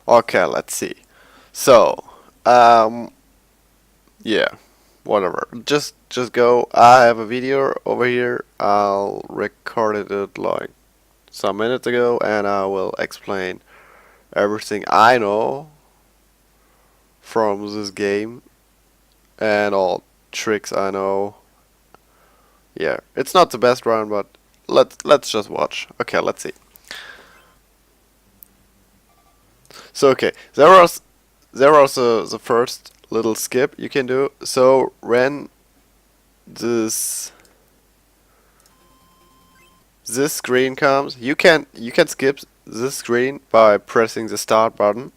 Okay, let's see. So, um, yeah, whatever. Just go. I have a video over here. I'll recorded it like some minutes ago, and I will explain everything I know from this game and all tricks I know. Yeah, it's not the best run, but let's just watch. Okay, let's see. So okay, there was the first little skip you can do. So when this this screen comes, you can skip this screen by pressing the start button,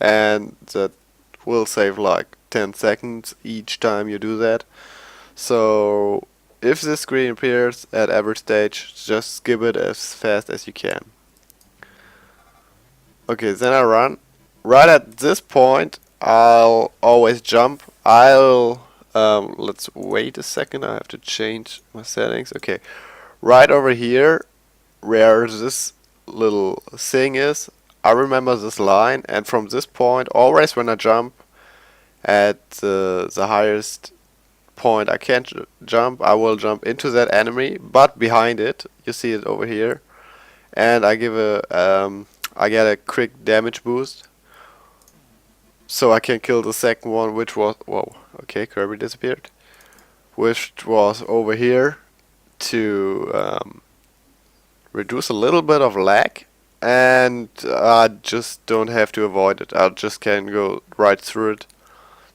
and that will save like 10 seconds each time you do that. So if this screen appears at every stage, just skip it as fast as you can. Okay, then I run. Right at this point, I'll always jump. Let's wait a second, I have to change my settings. Okay, right over here, where this little thing is, I remember this line, and from this point, always when I jump at the highest point I can jump, I will jump into that enemy, but behind it, you see it over here, and I get a quick damage boost, so I can kill the second one, which was whoa. Okay, Kirby disappeared, which was over here to reduce a little bit of lag, and I just don't have to avoid it. I just can go right through it,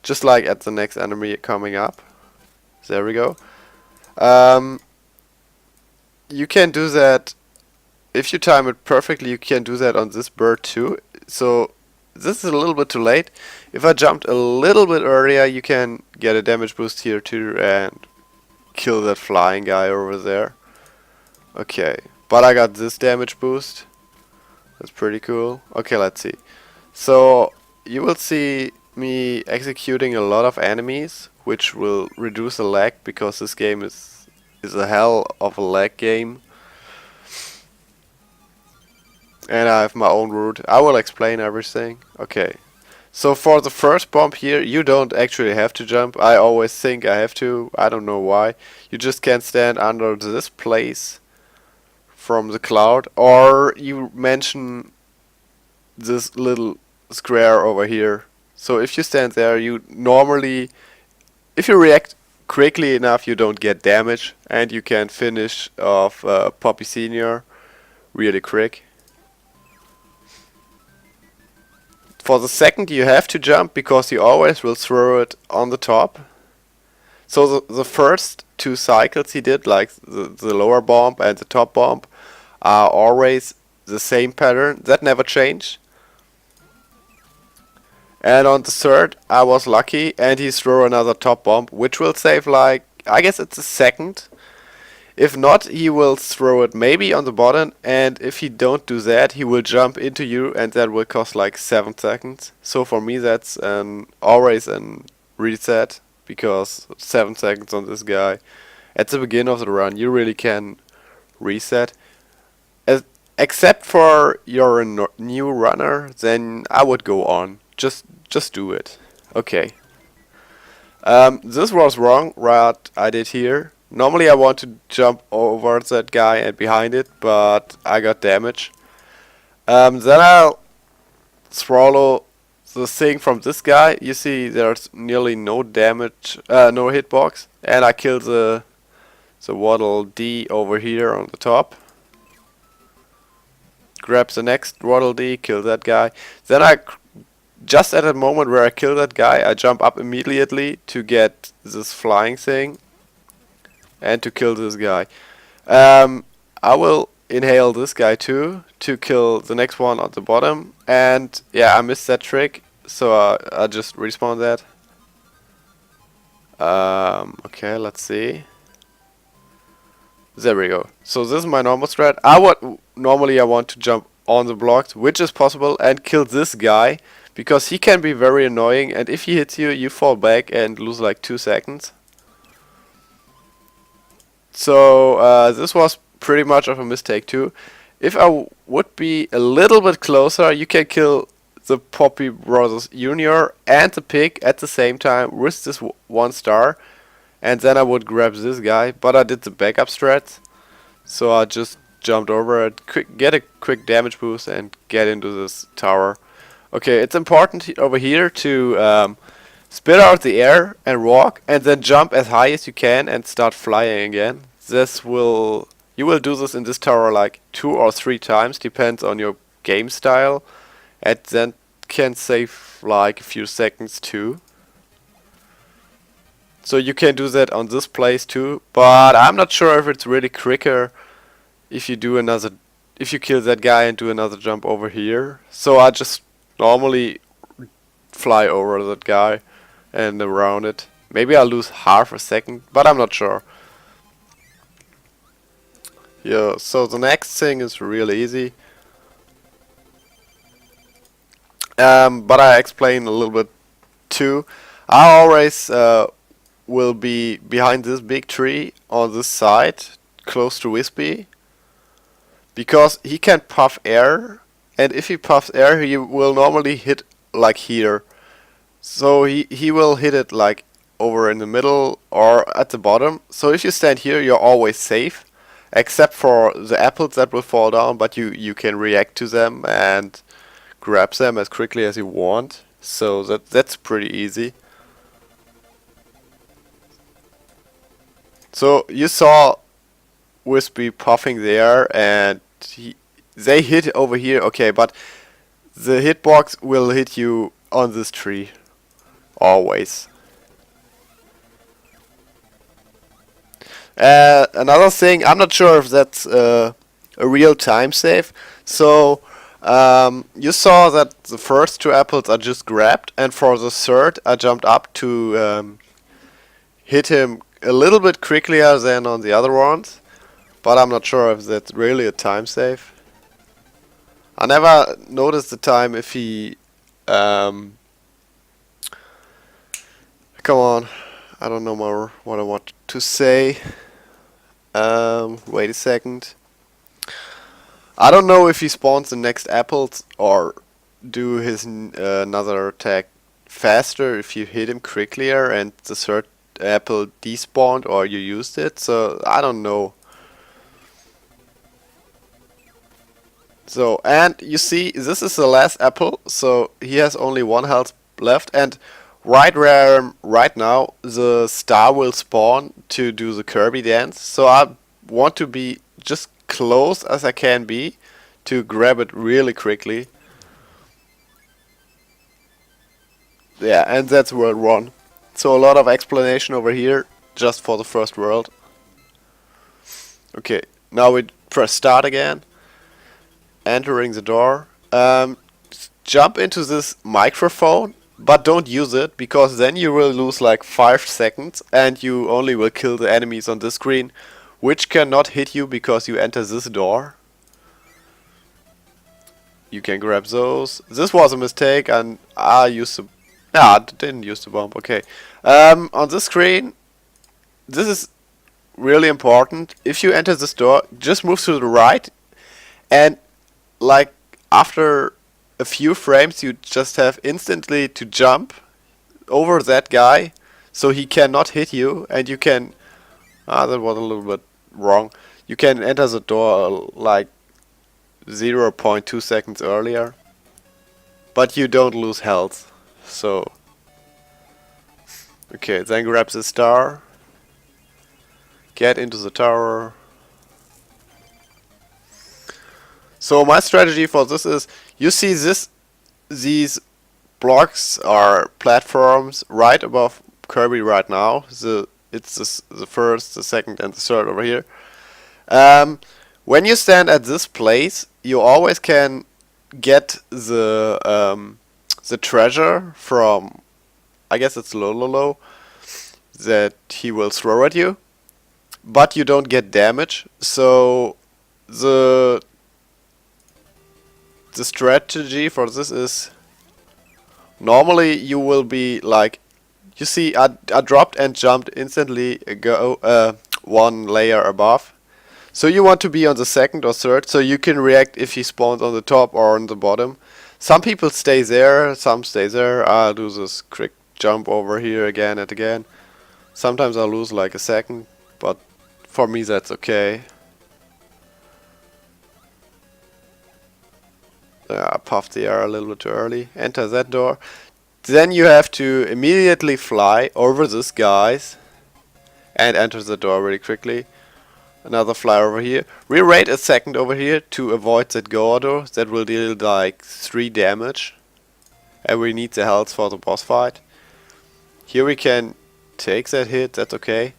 just like at the next enemy coming up. There we go. Um, you can do that if you time it perfectly. You can do that on this bird too. So this is a little bit too late. If I jumped a little bit earlier, you can get a damage boost here too and kill that flying guy over there. Okay, but I got this damage boost. That's pretty cool. Okay, let's see. So you will see me executing a lot of enemies, which will reduce the lag because this game is a hell of a lag game. And I have my own route. I will explain everything. Okay. So for the first bomb here, you don't actually have to jump. I always think I have to. I don't know why. You just can't stand under this place from the cloud, or you mention this little square over here. So if you stand there, you normally, if you react quickly enough, you don't get damage, and you can finish off Poppy Senior really quick. For the second, you have to jump because you always will throw it on the top. So the first two cycles he did, like the lower bomb and the top bomb, are always the same pattern. That never changed. And on the third, I was lucky, and he threw another top bomb, which will save like, I guess it's a second. If not, he will throw it maybe on the bottom, and if he don't do that, he will jump into you, and that will cost like 7 seconds. So for me, that's always a reset, because 7 seconds on this guy at the beginning of the run, you really can reset. Except for you're a new runner, then I would go on. Just do it. Okay. This was wrong, what I did here. Normally I want to jump over that guy and behind it, but I got damage. Then I'll swallow the thing from this guy. You see there's nearly no damage, no hitbox. And I kill the Waddle D over here on the top. Grab the next Waddle D, kill that guy. Then just at the moment where I kill that guy, I jump up immediately to get this flying thing and to kill this guy. I will inhale this guy too to kill the next one at the bottom. And yeah, I missed that trick, so I just respawn that. Okay, let's see. There we go. So this is my normal strat. Normally I want to jump on the blocks, which is possible, and kill this guy, because he can be very annoying, and if he hits you, you fall back and lose like 2 seconds. So this was pretty much of a mistake too. If I would be a little bit closer, you can kill the Poppy Brothers Junior and the pig at the same time with this 1 star, and then I would grab this guy, but I did the backup strats, so I just jumped over it, get a quick damage boost and get into this tower. Okay, it's important over here to spit out the air and walk, and then jump as high as you can and start flying again. You will do this in this tower like 2 or 3 times, depends on your game style, and then can save like a few seconds too. So you can do that on this place too, but I'm not sure if it's really quicker if you kill that guy and do another jump over here. So I just normally fly over that guy and around it. Maybe I'll lose half a second, but I'm not sure. Yeah, so the next thing is really easy. But I explain a little bit too. I always will be behind this big tree on this side, close to Wispy, because he can puff air, and if he puffs air, he will normally hit like here. So he will hit it like over in the middle or at the bottom. So if you stand here, you're always safe, except for the apples that will fall down, but you can react to them and grab them as quickly as you want. So that's pretty easy. So you saw Wispy puffing there, and they hit over here, okay, but the hitbox will hit you on this tree, always. Another thing, I'm not sure if that's a real time save, so you saw that the first 2 apples are just grabbed, and for the third I jumped up to hit him a little bit quicker than on the other ones, but I'm not sure if that's really a time save. I never noticed the time if he come on, I don't know more what I want to say. Wait a second. I don't know if he spawns the next apples or do his another attack faster if you hit him quicker and the third apple despawned or you used it, so I don't know. So, and you see, this is the last apple, so he has only 1 health left, and right where I am right now, the star will spawn to do the Kirby dance, so I want to be just close as I can be to grab it really quickly. Yeah, and that's world 1. So a lot of explanation over here, just for the first world. Okay, now we press start again. Entering the door. Jump into this microphone, but don't use it, because then you will lose like 5 seconds and you only will kill the enemies on this screen, which cannot hit you because you enter this door. You can grab those. This was a mistake, and I used to... I didn't use the bomb, okay. On this screen, this is really important. If you enter this door, just move to the right, and like after a few frames you just have instantly to jump over that guy so he cannot hit you, and you can... that was a little bit wrong. You can enter the door like 0.2 seconds earlier, but you don't lose health. So okay, then grab the star, get into the tower. So my strategy for this is, you see these blocks are platforms right above Kirby right now. It's the first, the second and the third over here. When you stand at this place, you always can get the treasure from, I guess it's Lololo, that he will throw at you, but you don't get damage. So the strategy for this is, normally you will be like, you see I dropped and jumped instantly go 1 layer above. So you want to be on the second or third, so you can react if he spawns on the top or on the bottom. Some people stay there, some stay there. I'll do this quick jump over here again and again. Sometimes I'll lose like a second, but for me that's okay. I puffed the air a little bit too early. Enter that door. Then you have to immediately fly over this guys and enter the door really quickly. Another fly over here. Re-rate a second over here to avoid that Gordo. That will deal like 3 damage. And we need the health for the boss fight. Here we can take that hit, that's okay.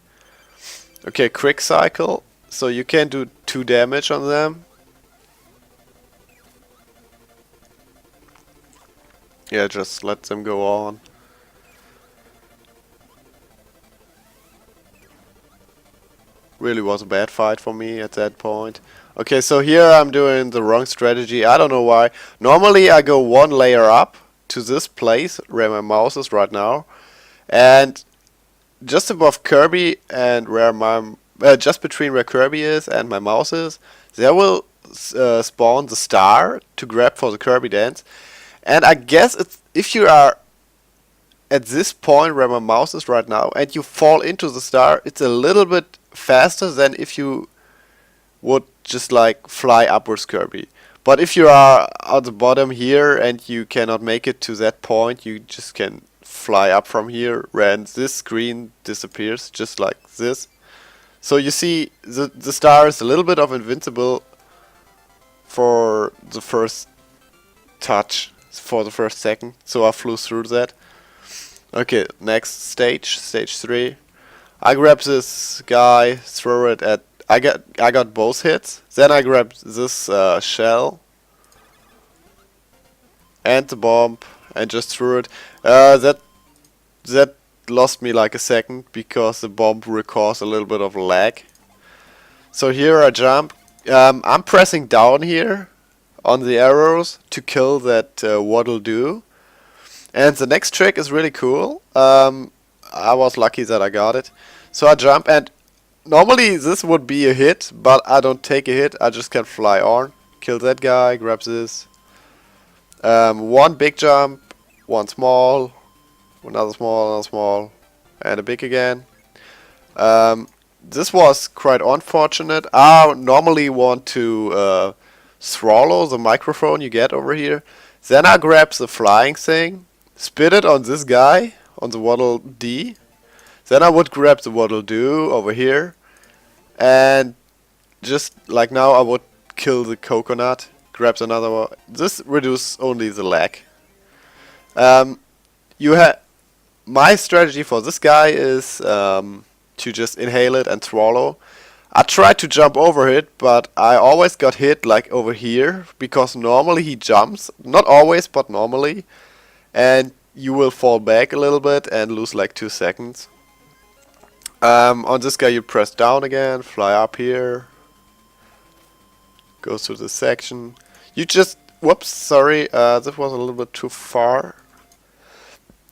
Okay, quick cycle. So you can do 2 damage on them. Yeah, just let them go on. Really was a bad fight for me at that point. Okay, so here I'm doing the wrong strategy. I don't know why. Normally I go 1 layer up to this place where my mouse is right now. And just above Kirby and where my... just between where Kirby is and my mouse is, there will spawn the star to grab for the Kirby dance. And I guess it's, if you are at this point where my mouse is right now and you fall into the star, it's a little bit faster than if you would just like fly upwards Kirby. But if you are at the bottom here and you cannot make it to that point, you just can fly up from here and this screen disappears just like this. So you see the star is a little bit of invincible for the first touch, for the first second. So I flew through that. Okay, next stage, stage 3. I grab this guy, throw it at... I got both hits. Then I grab this shell and the bomb and just threw it. That lost me like a second because the bomb will cause a little bit of lag. So here I jump. I'm pressing down here on the arrows to kill that waddle doo. And the next trick is really cool. I was lucky that I got it. So I jump, and normally this would be a hit, but I don't take a hit. I just can fly on, kill that guy, grab this. 1 big jump, 1 small, another small, and a big again. This was quite unfortunate. I normally want to swallow the microphone you get over here. Then I grab the flying thing, spit it on this guy, on the Waddle D. Then I would grab the Waddle Doo over here. And just like now I would kill the coconut, grabs another one. This reduces only the lag. My strategy for this guy is to just inhale it and swallow. I tried to jump over it, but I always got hit like over here, because normally he jumps, not always, but normally, and you will fall back a little bit and lose like 2 seconds. On this guy you press down again, fly up here, goes to this section. You just, whoops, sorry, this was a little bit too far.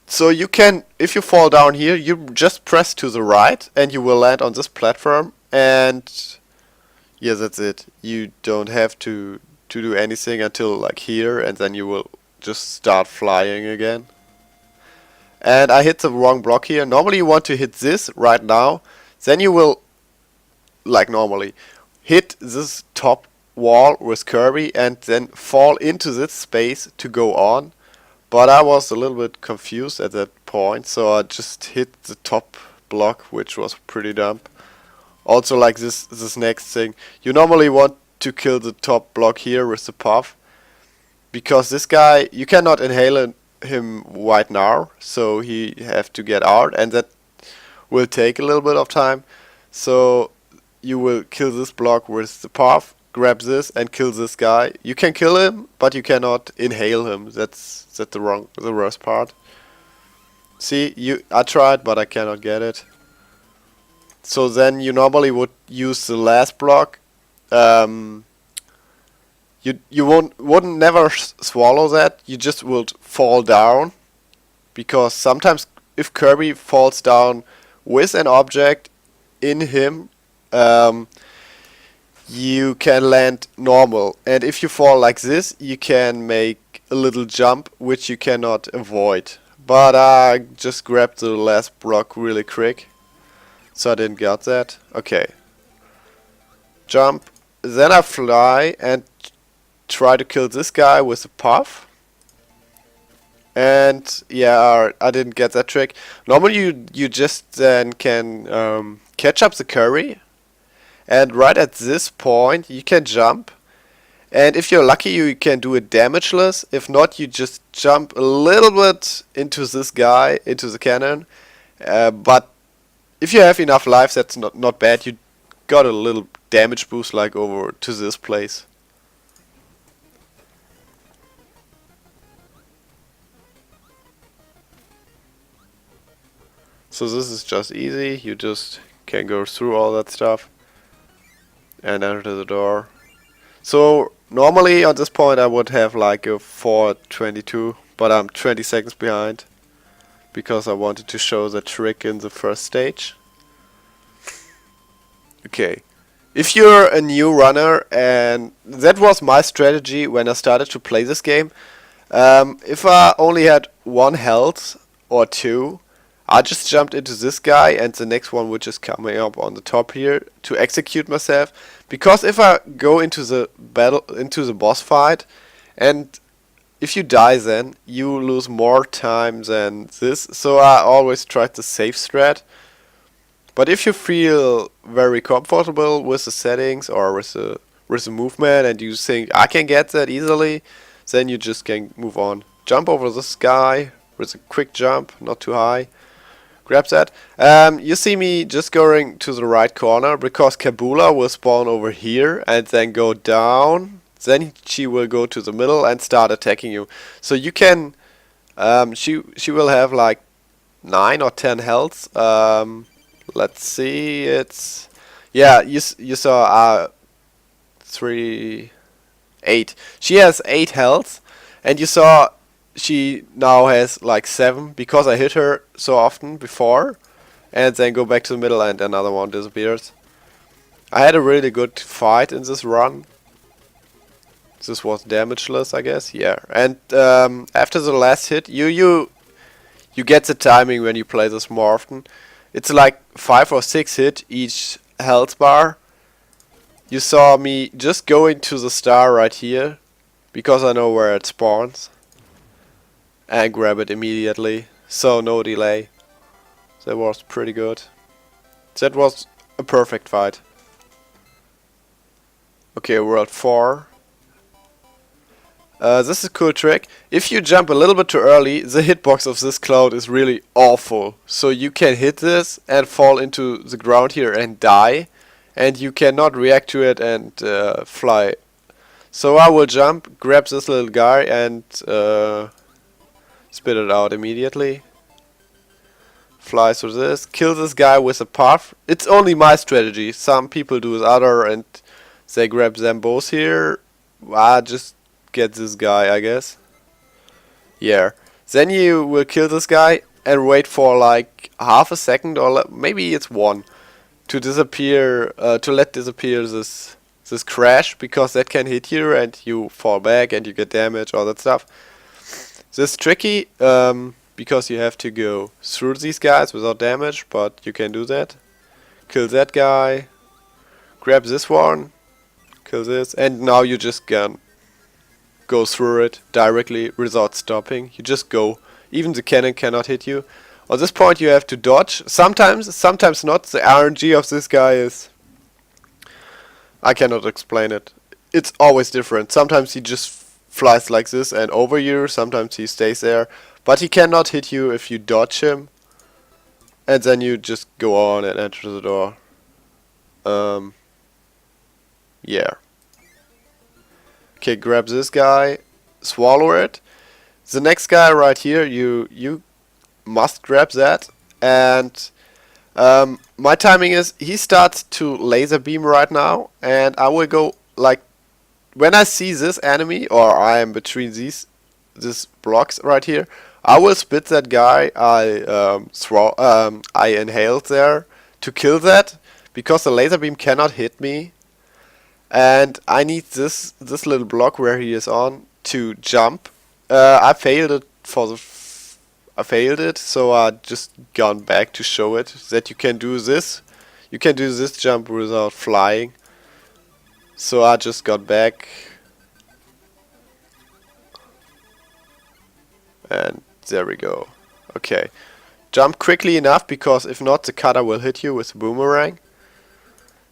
So you can, if you fall down here, you just press to the right and you will land on this platform, and yeah, that's it. You don't have to do anything until like here, and then you will just start flying again. And I hit the wrong block here. Normally you want to hit this right now, then you will, like normally, hit this top wall with Kirby and then fall into this space to go on. But I was a little bit confused at that point, so I just hit the top block, which was pretty dumb. Also, like this next thing, you normally want to kill the top block here with the puff, because this guy, you cannot inhale him right now, so he have to get out, and that will take a little bit of time. So you will kill this block with the puff, grab this and kill this guy. You can kill him, but you cannot inhale him. That's the worst part. See, I tried, but I cannot get it. So then you normally would use the last block. You wouldn't never swallow that. You just would fall down, because sometimes if Kirby falls down with an object in him, you can land normal, and if you fall like this, you can make a little jump which you cannot avoid. But I just grabbed the last block really quick, so I didn't get that. Okay. Jump. Then I fly and try to kill this guy with a puff. And yeah, I didn't get that trick. Normally you just then can catch up the Kirby. And right at this point you can jump. And if you're lucky, you can do it damageless. If not, you just jump a little bit into this guy, into the cannon. But if you have enough lives, that's not bad. You got a little damage boost like over to this place. So this is just easy. You just can go through all that stuff and enter the door. So normally on this point I would have like a 4:22, but I'm 20 seconds behind because I wanted to show the trick in the first stage. Okay, if you're a new runner, and that was my strategy when I started to play this game, if I only had 1 health or 2, I just jumped into this guy and the next one would just coming up on the top here to execute myself. Because if I go into the boss fight, and if you die then, you lose more time than this. So I always tried the safe strat. But if you feel very comfortable with the settings or with the movement and you think I can get that easily, then you just can move on. Jump over this guy with a quick jump, not too high. Grab that. You see me just going to the right corner because Kabula will spawn over here and then go down. Then she will go to the middle and start attacking you. So you can, she will have like 9 or 10 health. Let's see, it's, yeah, you saw 8. She has 8 health, and you saw she now has like 7 because I hit her so often before, and then go back to the middle and another one disappears. I had a really good fight in this run. This was damageless, I guess. Yeah, and after the last hit, you get the timing when you play this more often. It's like 5 or 6 hit each health bar. You saw me just going to the star right here because I know where it spawns. And grab it immediately, so no delay. That was pretty good. That was a perfect fight. Okay, world 4. This is a cool trick. If you jump a little bit too early, the hitbox of this cloud is really awful. So you can hit this and fall into the ground here and die. And you cannot react to it and fly. So I will jump, grab this little guy and spit it out immediately. Fly through this. Kill this guy with a puff. It's only my strategy. Some people do the other and they grab them both here. I just get this guy, I guess. Yeah. Then you will kill this guy and wait for like half a second or maybe it's 1 to disappear, to let disappear this crash, because that can hit you and you fall back and you get damage, all that stuff. This is tricky because you have to go through these guys without damage, but you can do that. Kill that guy, grab this one, kill this, and now you just can go through it directly without stopping. You just go. Even the cannon cannot hit you. At this point you have to dodge. Sometimes not. The RNG of this guy is... I cannot explain it. It's always different. Sometimes he just flies like this and over you. Sometimes he stays there. But he cannot hit you if you dodge him. And then you just go on and enter the door. Yeah. Okay, grab this guy. Swallow it. The next guy right here, you must grab that. And my timing is, he starts to laser beam right now. And I will go like, when I see this enemy, or I am between these blocks right here, I will spit that guy I inhaled there to kill that, because the laser beam cannot hit me. And I need this little block where he is on to jump I failed it for the. I failed it, so I just gone back to show it that you can do this. You can do this jump without flying. So I just got back. And there we go. Okay. Jump quickly enough, because if not, the cutter will hit you with a boomerang.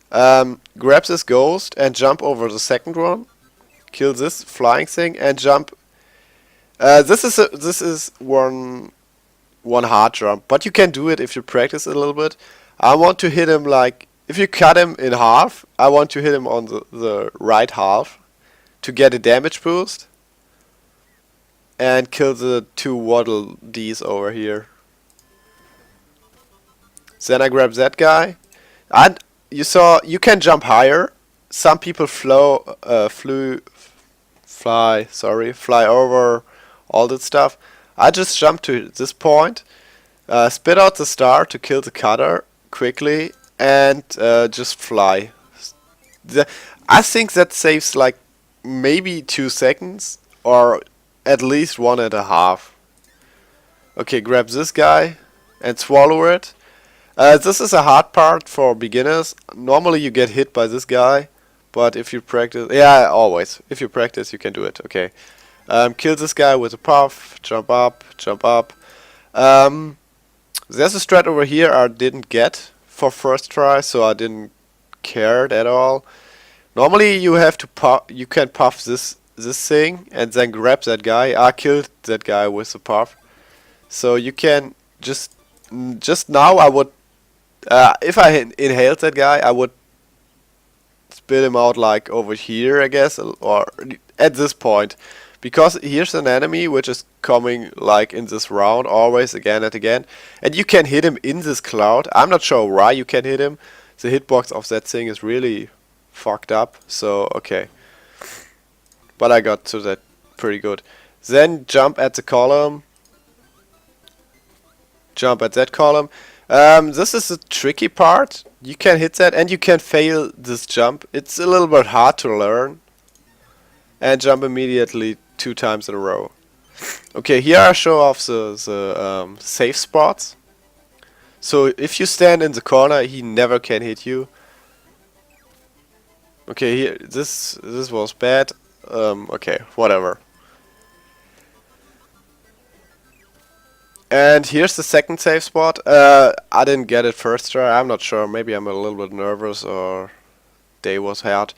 Grab this ghost and jump over the second one. Kill this flying thing and jump. This is one hard jump, but you can do it if you practice a little bit. I want to hit him like, if you cut him in half, I want to hit him on the right half to get a damage boost and kill the two Waddle Dees over here. Then I grab that guy. And you saw you can jump higher. Some people fly over all that stuff. I just jump to this point, spit out the star to kill the cutter quickly, and just fly. I think that saves like maybe 2 seconds, or at least 1.5. Okay, grab this guy and swallow it. This is a hard part for beginners. Normally you get hit by this guy, but if you practice, yeah, always. If you practice, you can do it. Okay. Kill this guy with a puff. Jump up, jump up. There's a strat over here I didn't get for first try, so I didn't care at all. Normally you have to puff. You can puff this thing and then grab that guy. I killed that guy with a puff, so you can just now I would. If I inhaled that guy, I would spit him out like over here, I guess, or at this point. Because here's an enemy which is coming like in this round, always, again and again. And you can hit him in this cloud. I'm not sure why you can hit him. The hitbox of that thing is really fucked up. So, okay. But I got to that pretty good. Then jump at the column. Jump at that column. This is the tricky part. You can hit that and you can fail this jump. It's a little bit hard to learn. And jump immediately 2 times in a row. Okay, here I show off the safe spots. So if you stand in the corner, he never can hit you. Okay, here this was bad. Okay, whatever. And here's the second safe spot. I didn't get it first try. I'm not sure. Maybe I'm a little bit nervous or day was hard.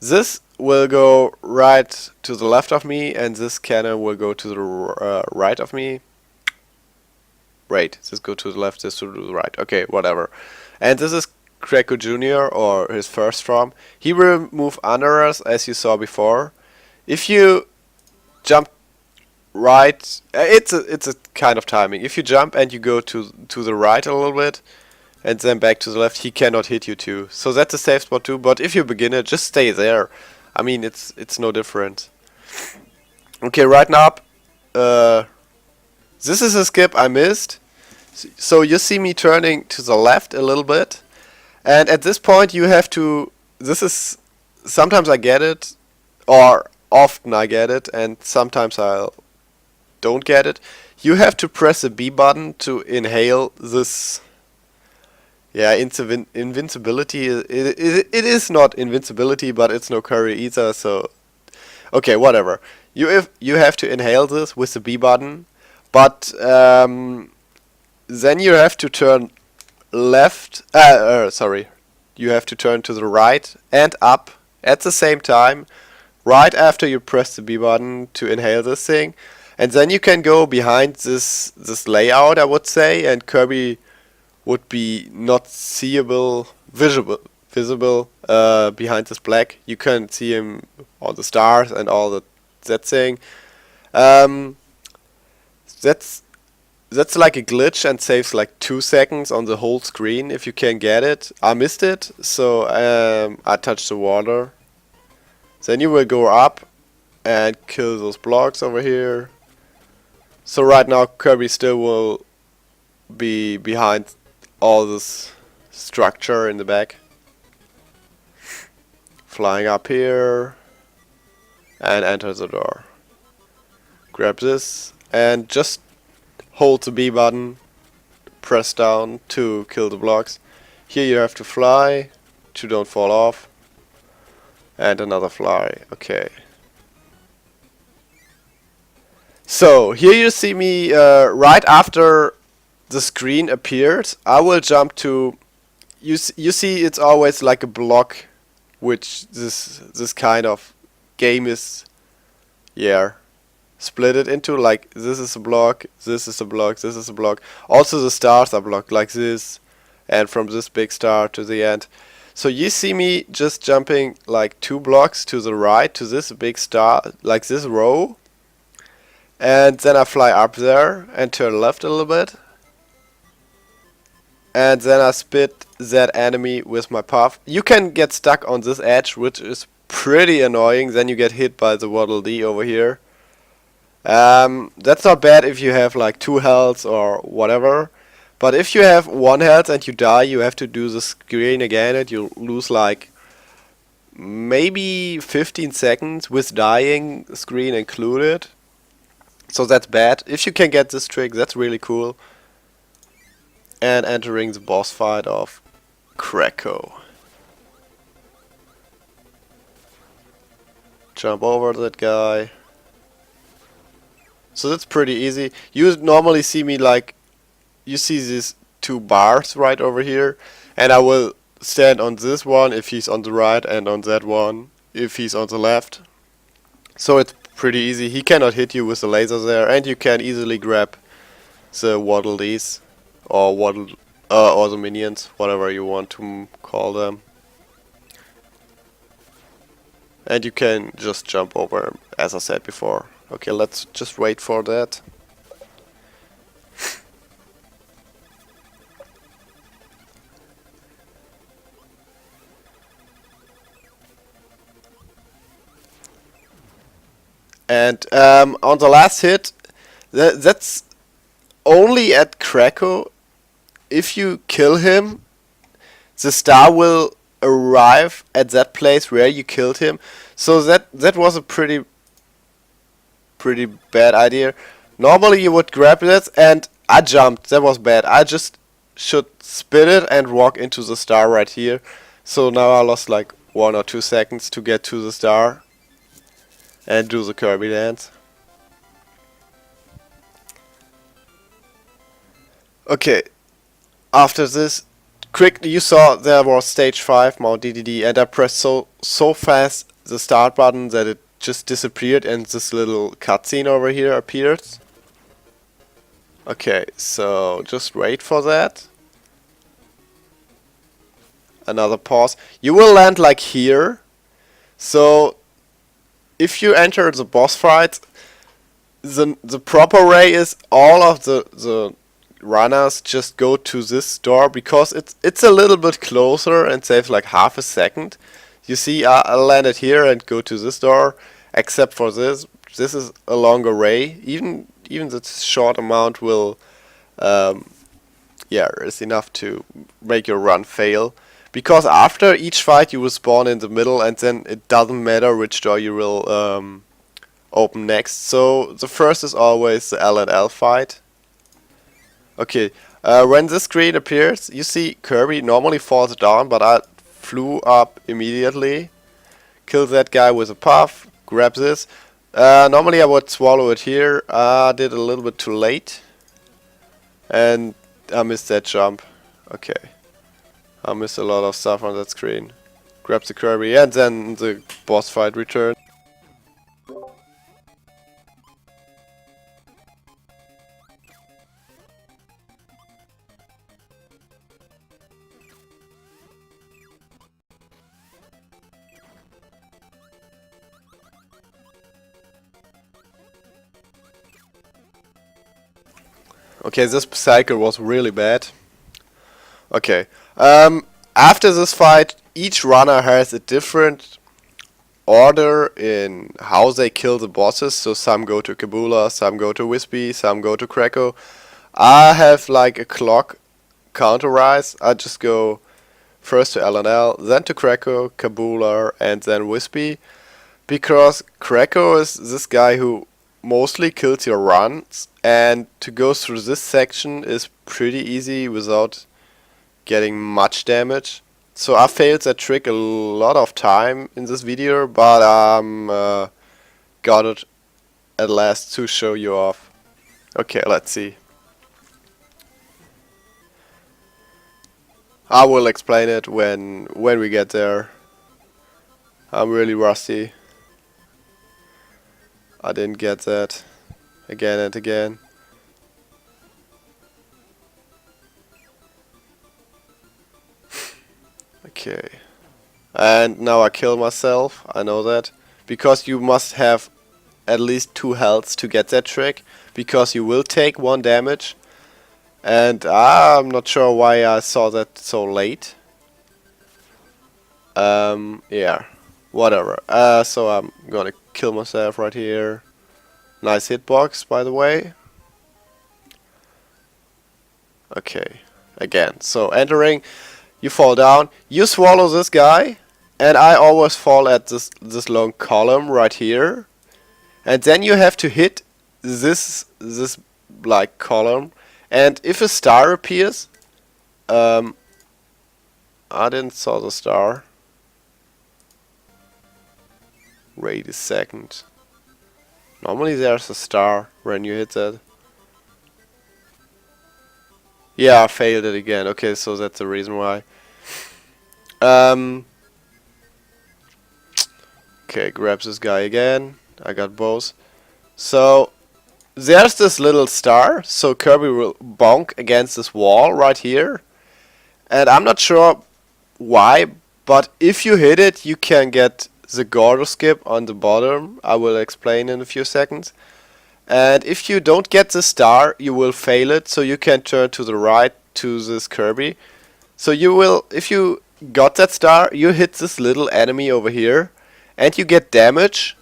This will go right to the left of me, and this cannon will go to the right of me. Wait, this go to the left, this to the right. Okay, whatever. And this is Krakow Jr. or his first form. He will move under us, as you saw before. If you jump right, it's a kind of timing. If you jump and you go to the right a little bit, and then back to the left, he cannot hit you too. So that's a safe spot too. But if you're a beginner, just stay there. I mean, it's no different. Okay, right now, this is a skip I missed. So you see me turning to the left a little bit, and at this point you have to. This is sometimes I get it, or often I get it, and sometimes I don't get it. You have to press the B button to inhale this. Yeah, invincibility. It is not invincibility, but it's no curry either. So, okay, whatever. You have to inhale this with the B button, but then you have to turn left. Sorry, you have to turn to the right and up at the same time, right after you press the B button to inhale this thing, and then you can go behind this layout, I would say, and Kirby would be not visible behind this black. You can see him on the stars and all that thing. That's like a glitch and saves like 2 seconds on the whole screen if you can get it. I missed it, so I touched the water. Then you will go up and kill those blocks over here. So right now Kirby still will be behind all this structure in the back. Flying up here and enter the door. grab this, and just hold the B button, press down to kill the blocks. Here you have to fly to don't fall off, and another fly. Okay. So here you see me right after the screen appears. I will jump to. You see, it's always like a block, which this kind of game is. Yeah. Split it into, like, this is a block, this is a block, this is a block. Also the stars are blocked like this, and from this big star to the end. So you see me just jumping like 2 blocks to the right to this big star, like this row, and then I fly up there and turn left a little bit, and then I spit that enemy with my puff. You can get stuck on this edge, which is pretty annoying. Then you get hit by the Waddle Dee over here. That's not bad if you have like 2 healths or whatever, but if you have 1 health and you die, you have to do the screen again and you lose like maybe 15 seconds with dying, screen included. So that's bad. If you can get this trick, that's really cool. And entering the boss fight of Kracko. Jump over that guy. So that's pretty easy. You normally see me like, you see these 2 bars right over here, and I will stand on this one if he's on the right, and on that one if he's on the left. So it's pretty easy. He cannot hit you with the laser there, and you can easily grab the Waddle Dees or or the minions, whatever you want to call them. And you can just jump over him, as I said before. Okay, let's just wait for that. And on the last hit, that's only at Kracko. If you kill him, the star will arrive at that place where you killed him. So that was a pretty bad idea. Normally you would grab it, and I jumped. That was bad. I just should spin it and walk into the star right here. So now I lost like 1 or 2 seconds to get to the star and do the Kirby dance. Okay, after this, quickly you saw there was stage 5 Mount DDD, and I pressed so fast the start button that it just disappeared and this little cutscene over here appeared. Okay, so just wait for that. Another pause. You will land like here. So if you enter the boss fight, the proper way is all of the runners just go to this door, because it's a little bit closer and saves like half a second. You see, I landed here and go to this door, except for this. This is a longer way. Even this short amount will, is enough to make your run fail. Because after each fight you will spawn in the middle, and then it doesn't matter which door you will open next. So the first is always the L and L fight. Okay, when this screen appears, you see Kirby normally falls down, but I flew up immediately, killed that guy with a puff, grab this. Normally I would swallow it here. I did a little bit too late, and I missed that jump. Okay, I missed a lot of stuff on that screen. Grab the Kirby, and then the boss fight returns. Okay, this cycle was really bad. Okay, after this fight, each runner has a different order in how they kill the bosses. So some go to Kabula, some go to Wispy, some go to Kracko. I have like a clock counterized. I just go first to LNL, then to Kracko, Kabula, and then Wispy. Because Kracko is this guy who mostly kills your runs, and to go through this section is pretty easy without getting much damage. So I failed that trick a lot of time in this video, but got it at last to show you off. Okay, let's see. I will explain it when we get there. I'm really rusty. I didn't get that again and again. Okay. And now I kill myself, I know that. Because you must have at least 2 healths to get that trick. Because you will take 1 damage. And I'm not sure why I saw that so late. Yeah, whatever. So I'm gonna kill myself right here. Nice hitbox, by the way. Okay, again. So entering, you fall down, you swallow this guy, and I always fall at this long column right here. And then you have to hit this like column. And if a star appears, I didn't saw the star. Wait a second. Normally there's a star when you hit that. Yeah, I failed it again. Okay, so that's the reason why. Okay, grabs this guy again. I got both. So there's this little star, so Kirby will bonk against this wall right here. And I'm not sure why, but if you hit it, you can get the Gordo skip on the bottom. I will explain in a few seconds. And if you don't get the star, you will fail it, so you can turn to the right to this Kirby. So you will, if you got that star, you hit this little enemy over here, and you get damage.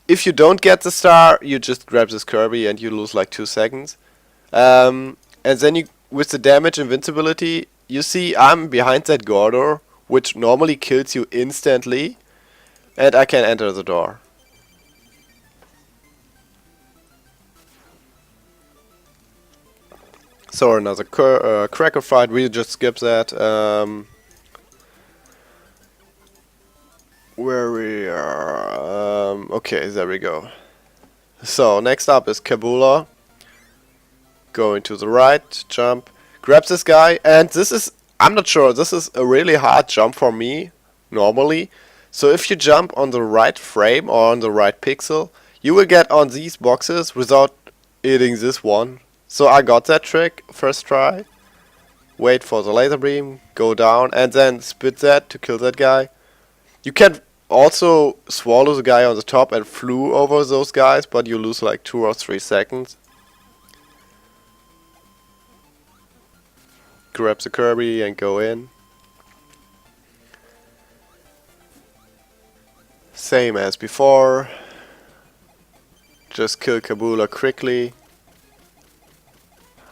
If you don't get the star, you just grab this Kirby and you lose like 2 seconds. And then you, with the damage invincibility, you see I'm behind that Gordo, which normally kills you instantly, and I can enter the door. So another cracker fight, we just skip that. Where we are, okay, there we go. So next up is Kabula. Going to the right, jump, grabs this guy, and this is, I'm not sure, this is a really hard jump for me, normally. So if you jump on the right frame or on the right pixel, you will get on these boxes without hitting this one. So I got that trick, first try. Wait for the laser beam, go down, and then spit that to kill that guy. You can also swallow the guy on the top and flew over those guys, but you lose like 2 or 3 seconds. Grab the Kirby and go in. Same as before. Just kill Kabula quickly.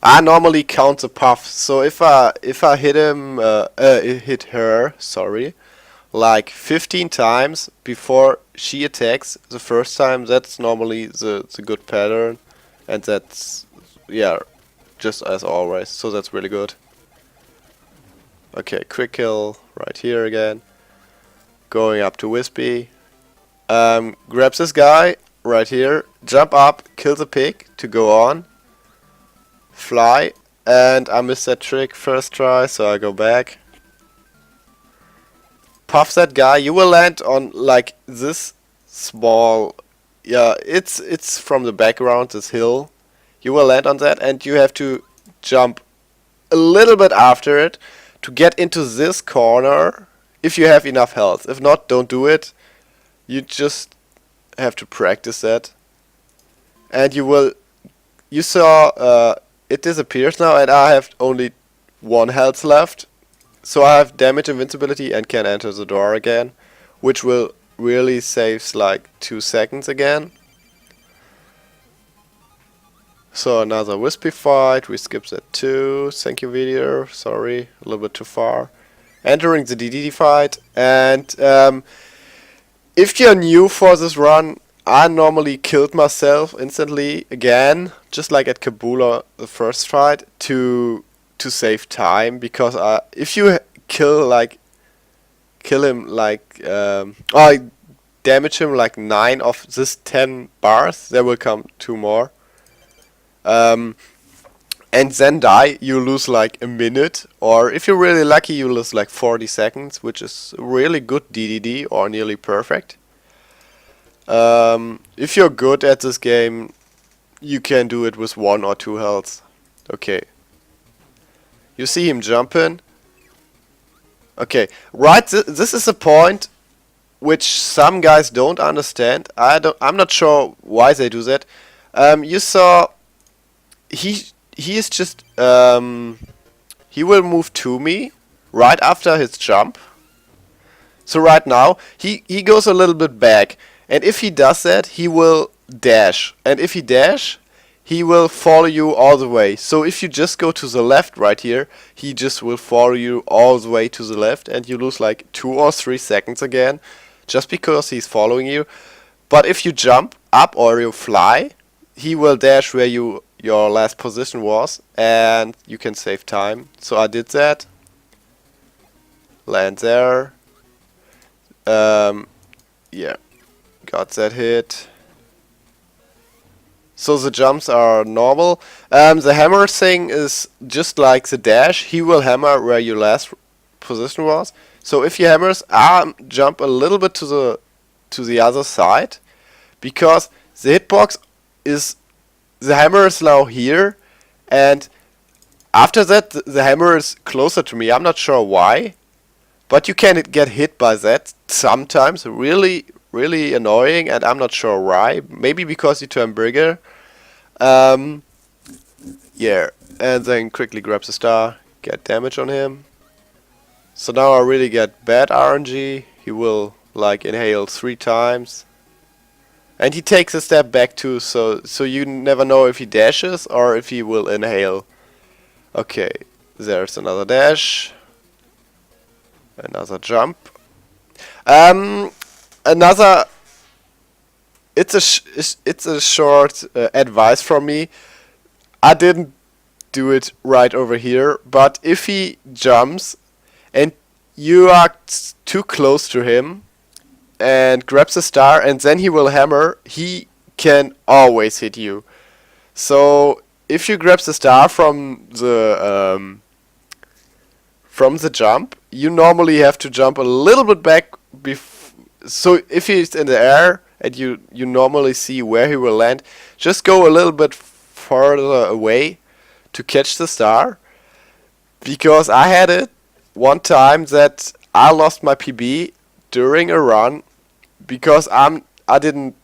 I normally count the puffs, so if I hit him, hit her, sorry, like 15 times before she attacks the first time, that's normally the good pattern, and that's, yeah, just as always, so that's really good. Okay, quick kill right here again. Going up to Wispy. Grabs this guy right here, jump up, kill the pig to go on. Fly, and I missed that trick first try, so I go back. Puff that guy, you will land on like this small, yeah, it's from the background, this hill. You will land on that, and you have to jump a little bit after it to get into this corner if you have enough health. If not, don't do it. You just have to practice that. And you saw, it disappears now, and I have only 1 health left. So I have damage invincibility and can enter the door again, which will really saves like 2 seconds again. So another Wispy fight, we skipped that too, thank you video, sorry, a little bit too far. Entering the DDD fight, and if you're new for this run, I normally killed myself instantly again, just like at Kabula the first fight, to save time, because if you kill him like or damage him like 9 of this 10 bars, there will come 2 more. And then die, you lose like a minute, or if you're really lucky, you lose like 40 seconds, which is really good DDD, or nearly perfect. If you're good at this game, you can do it with 1 or 2 health. Okay. You see him jumping. Okay, right, this is a point which some guys don't understand. I'm not sure why they do that. You saw he is just he will move to me right after his jump. So right now he goes a little bit back, and if he does that, he will dash, and if he dash, he will follow you all the way. So if you just go to the left right here, he just will follow you all the way to the left, and you lose like 2 or 3 seconds again, just because he's following you. But if you jump up or you fly, he will dash where your last position was, and you can save time. So I did that. Land there. Yeah, got that hit. So the jumps are normal. The hammer thing is just like the dash. He will hammer where your last position was. So if you hammers, jump a little bit to the other side, because the hitbox is, the hammer is now here, and after that the hammer is closer to me. I'm not sure why, but you can get hit by that sometimes. Really, really annoying, and I'm not sure why. Maybe because you turn bigger. Yeah, and then quickly grabs a star, get damage on him. So now I really get bad RNG. He will like inhale 3 times. And he takes a step back too, so you never know if he dashes or if he will inhale. Okay, there's another dash. Another jump. Another. It's a short advice from me. I didn't do it right over here, but if he jumps and you are too close to him and grabs a star and then he will hammer, he can always hit you. So if you grab the star from the jump, you normally have to jump a little bit back. So if he's in the air and you normally see where he will land, just go a little bit further away to catch the star. Because I had it one time that I lost my PB during a run because I didn't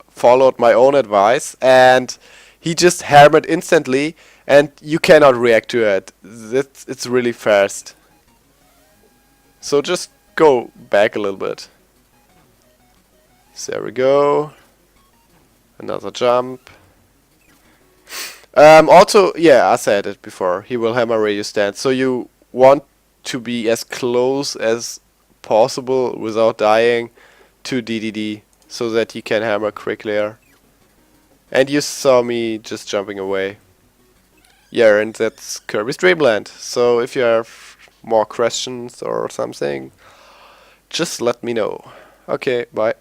follow my own advice, and he just hammered instantly, and you cannot react to it. It's really fast. So just go back a little bit. So there we go. Another jump. Also, yeah, I said it before. He will hammer where you stand. So you want to be as close as possible without dying to DDD, so that he can hammer quickly. And you saw me just jumping away. Yeah, and that's Kirby's Dreamland. So if you have more questions or something, just let me know. Okay, bye.